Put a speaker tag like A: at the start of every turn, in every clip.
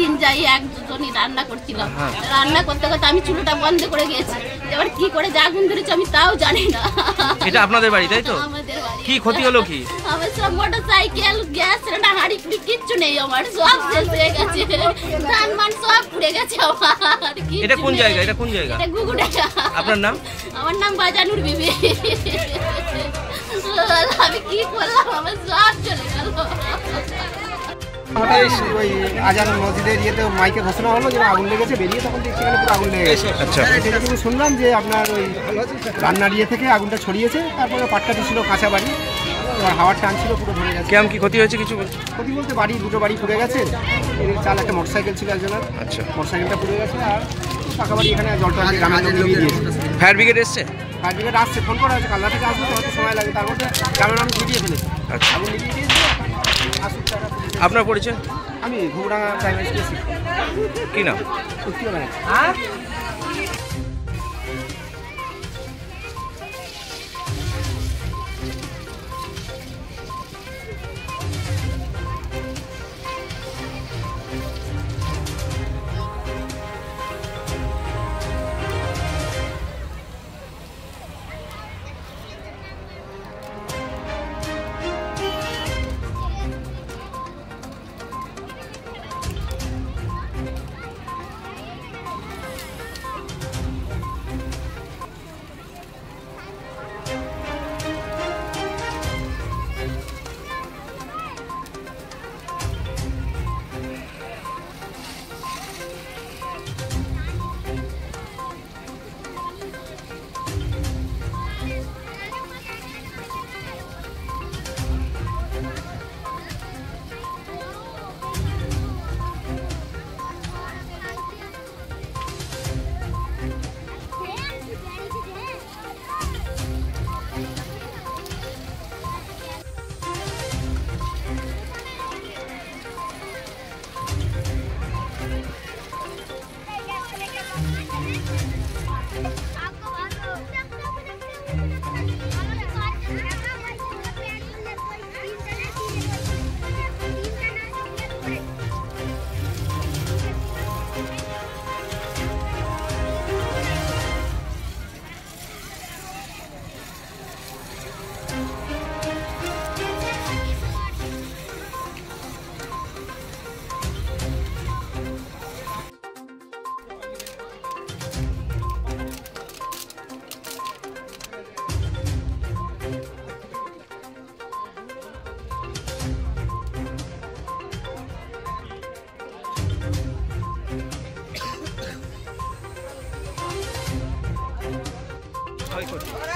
A: দিন যাই একজনই রান্না করছিলাম, রান্না করতে করতে আমি চুলোটা বন্ধ করে গেছি, এবার কি করে যে আগুন ধরেছে আমি তাও জানি না।
B: এটা আপনাদের বাড়ি তাই তো?
A: আমাদের বাড়ি।
B: কি ক্ষতি হলো কি?
A: আমার সব মোটরসাইকেল, গ্যাস সিলিন্ডার, হাঁড়ি কুড়ি কিচ্ছু নেই, আমার সব শেষ হয়ে গেছে, ধান মান সব পুড়ে গেছে আমার।
B: এটা কোন জায়গা? এটা কোন জায়গা?
A: এটা গুগুড়া।
B: আপনার নাম?
A: আমার নাম বাজানুর বিবি। আমি কি করলাম, আমার সব চলে গেল।
C: ওই আজান মসজিদের ইয়েতে মাইকে ঘোষণা হলো যে আগুন লেগেছে, বেরিয়ে তখন দেখছি এখানে পুরো আগুন লেগে গেছে।
B: আচ্ছা,
C: সেটুকু শুনলাম যে আপনার ওই রান্নার ইয়ে থেকে আগুনটা ছড়িয়েছে, তারপরে পাটকাঠি ছিল, কাঁচা বাড়ি, হাওয়ার টান ছিল, পুরো ধরে গেছে।
B: কেমন কি ক্ষতি হয়েছে কিছু?
C: ক্ষতি বলতে বাড়ি, দুটো বাড়ি পুড়ে গেছে, এর চাল একটা মোটরসাইকেল ছিল একজনের।
B: আচ্ছা,
C: মোটরসাইকেলটা পুড়ে গেছে, আর পাকা বাড়ি এখানে জলটা গ্রামের লোক নিয়ে দিয়েছে।
B: ফায়ার ব্রিগেড এসছে?
C: ফায়ার ব্রিগেড আসছে, ফোন করা আছে, কালনা থেকে আসবে তো হয়তো সময় লাগে, তার মধ্যে গ্রামের মানুষ লিখিয়ে ফেলেছে।
B: আচ্ছা,
C: আগুন লিখিয়ে দিয়েছে।
B: আপনার পরিচয়?
C: আমি ঘুমডাঙ্গা প্রাইমারি স্কুলে শিক্ষক।
B: কি নাম?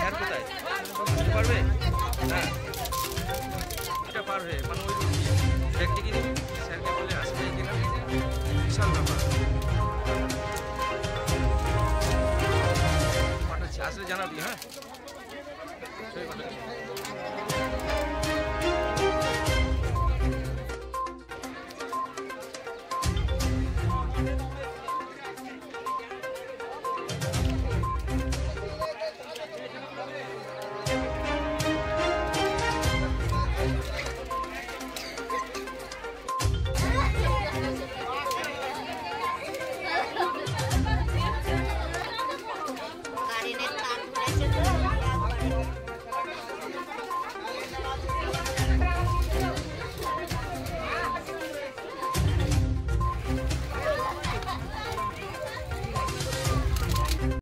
B: স্যার কোথায়? পারবে? হ্যাঁ, এটা পারবে, মানে ওই দেখতে কি স্যারকে বলে আসবে কিনা, বিশাল ব্যাপার। পাঠাচ্ছি, আসলে জানাবি। হ্যাঁ,